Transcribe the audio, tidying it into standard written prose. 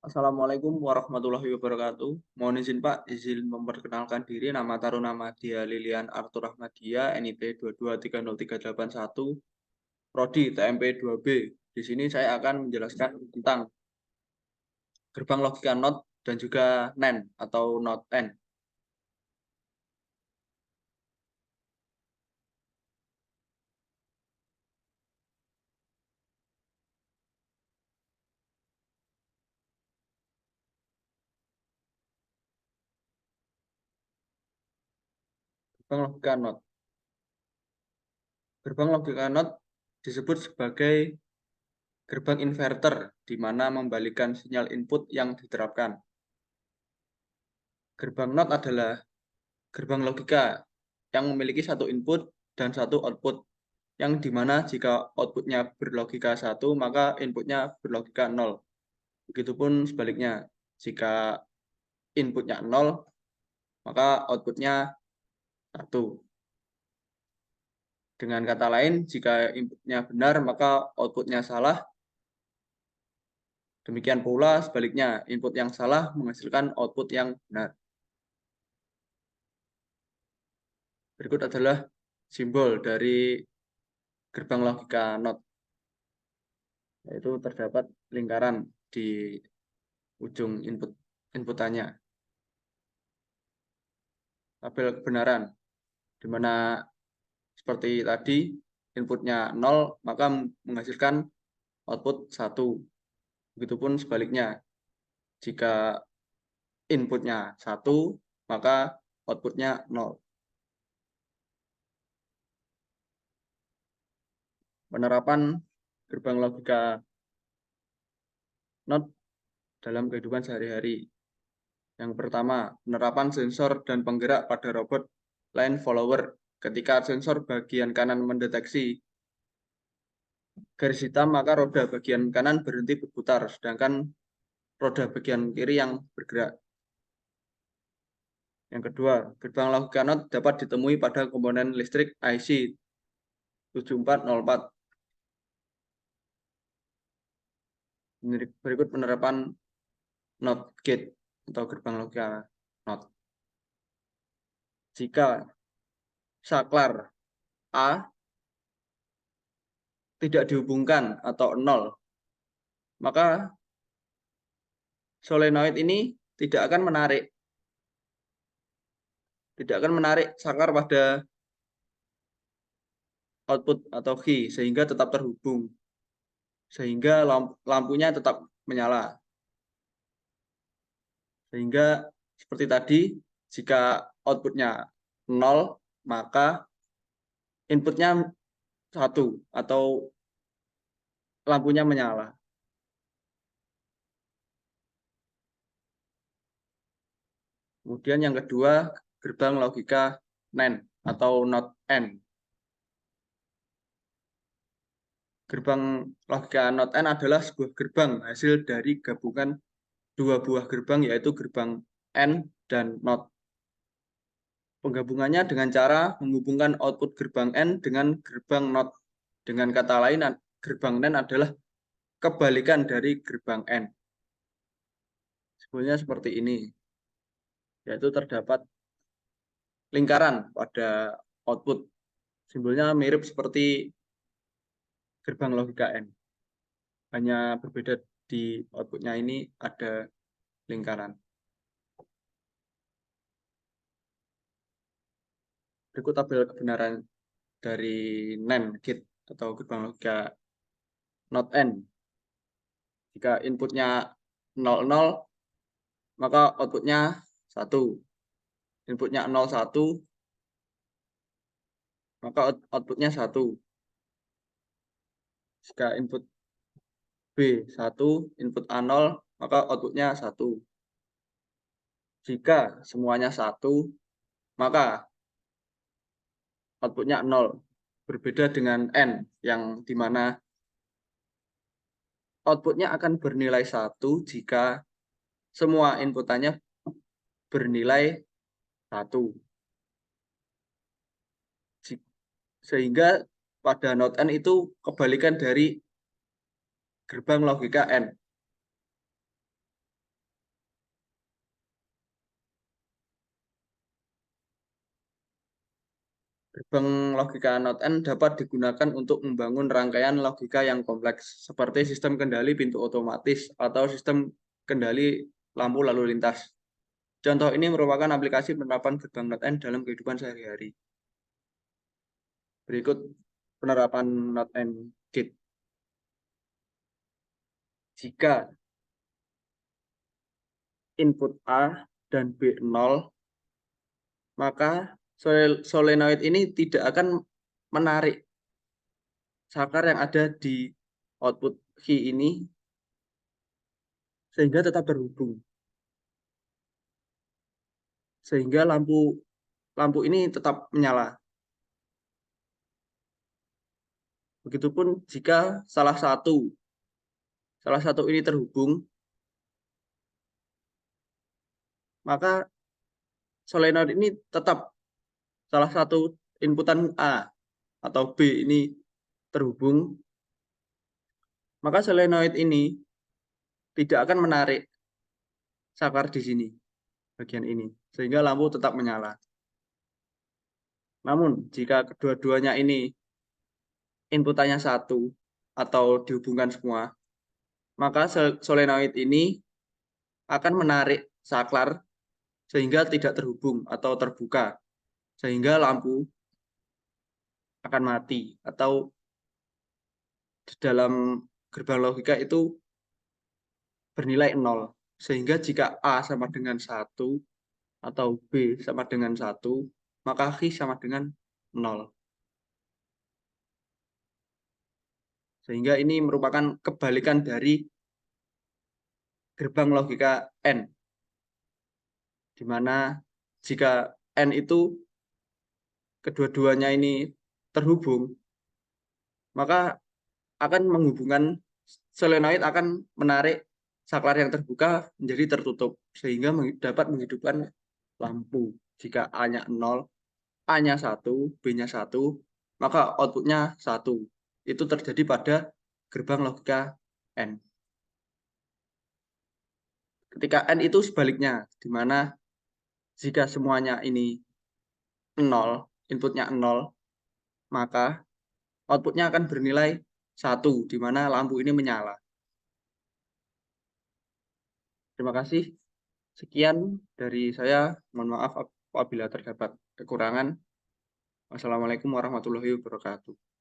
Assalamualaikum warahmatullahi wabarakatuh. Mohon izin Pak, izin memperkenalkan diri. Nama taruna Madya Lilian Arthur Ahmadiyah, NIP 2230381, Prodi TMP 2B. Di sini saya akan menjelaskan tentang gerbang logika NOT dan juga NAND atau NOT N. Gerbang logika NOT. Gerbang logika NOT disebut sebagai gerbang inverter, di mana membalikan sinyal input yang diterapkan. Gerbang NOT adalah gerbang logika yang memiliki satu input dan satu output, yang dimana jika outputnya berlogika 1, maka inputnya berlogika 0. Begitupun sebaliknya, jika inputnya 0, maka outputnya 1. Dengan kata lain, jika inputnya benar, maka outputnya salah. Demikian pula sebaliknya, input yang salah menghasilkan output yang benar. Berikut adalah simbol dari gerbang logika NOT, yaitu terdapat lingkaran di ujung inputannya. Tabel kebenaran, di mana seperti tadi inputnya 0, maka menghasilkan output 1. Begitupun sebaliknya, jika inputnya 1, maka outputnya 0. Penerapan gerbang logika NOT dalam kehidupan sehari-hari. Yang pertama, penerapan sensor dan penggerak pada robot line follower. Ketika sensor bagian kanan mendeteksi garis hitam, maka roda bagian kanan berhenti berputar, sedangkan roda bagian kiri yang bergerak. Yang kedua, gerbang logika NOT dapat ditemui pada komponen listrik IC 7404. Berikut penerapan NOT gate atau gerbang logika NOT. Jika saklar A tidak dihubungkan atau 0, maka solenoid ini tidak akan menarik saklar pada output atau key, sehingga tetap terhubung, sehingga lampunya tetap menyala. Sehingga seperti tadi, jika outputnya 0, maka inputnya 1 atau lampunya menyala. Kemudian yang kedua, gerbang logika NAND atau NOT N. Gerbang logika NOT N adalah sebuah gerbang hasil dari gabungan dua buah gerbang, yaitu gerbang N dan NOT. Penggabungannya dengan cara menghubungkan output gerbang N dengan gerbang NOT. Dengan kata lain, gerbang NAND adalah kebalikan dari gerbang N. Simbolnya seperti ini, yaitu terdapat lingkaran pada output. Simbolnya mirip seperti gerbang logika N. Hanya berbeda di outputnya ini ada lingkaran. Berikut tabel kebenaran dari NAND gate atau gerbang logika NOT N. Jika inputnya 00, maka outputnya 1. Inputnya 01, maka outputnya 1. Jika input B1, input A0, maka outputnya 1. Jika semuanya 1, maka outputnya 0. Berbeda dengan N, yang dimana outputnya akan bernilai 1 jika semua inputannya bernilai 1. Sehingga pada NOT N itu kebalikan dari gerbang logika N. Gerbang logika not N dapat digunakan untuk membangun rangkaian logika yang kompleks, seperti sistem kendali pintu otomatis atau sistem kendali lampu lalu lintas. Contoh ini merupakan aplikasi penerapan gerbang not N dalam kehidupan sehari-hari. Berikut penerapan not N gate. Jika input A dan B 0, maka solenoid ini tidak akan menarik saklar yang ada di output key ini sehingga tetap terhubung. Sehingga lampu ini tetap menyala. Begitupun jika salah satu ini terhubung, maka solenoid ini tetap salah satu inputan A atau B ini terhubung, maka solenoid ini tidak akan menarik saklar di sini, bagian ini, sehingga lampu tetap menyala. Namun, jika kedua-duanya ini inputannya satu atau dihubungkan semua, maka solenoid ini akan menarik saklar sehingga tidak terhubung atau terbuka, sehingga lampu akan mati, atau di dalam gerbang logika itu bernilai 0. Sehingga jika A sama dengan 1 atau B sama dengan 1, maka Q sama dengan 0. Sehingga ini merupakan kebalikan dari gerbang logika N, di mana jika N itu kedua-duanya ini terhubung, maka akan menghubungkan solenoid akan menarik saklar yang terbuka menjadi tertutup, sehingga dapat menghidupkan lampu. Jika A-nya 0, A-nya 1, B-nya 1, maka outputnya 1. Itu terjadi pada gerbang logika N. Ketika N itu sebaliknya, di mana jika semuanya ini 0, inputnya 0, maka outputnya akan bernilai 1, di mana lampu ini menyala. Terima kasih. Sekian dari saya. Mohon maaf apabila terdapat kekurangan. Wassalamualaikum warahmatullahi wabarakatuh.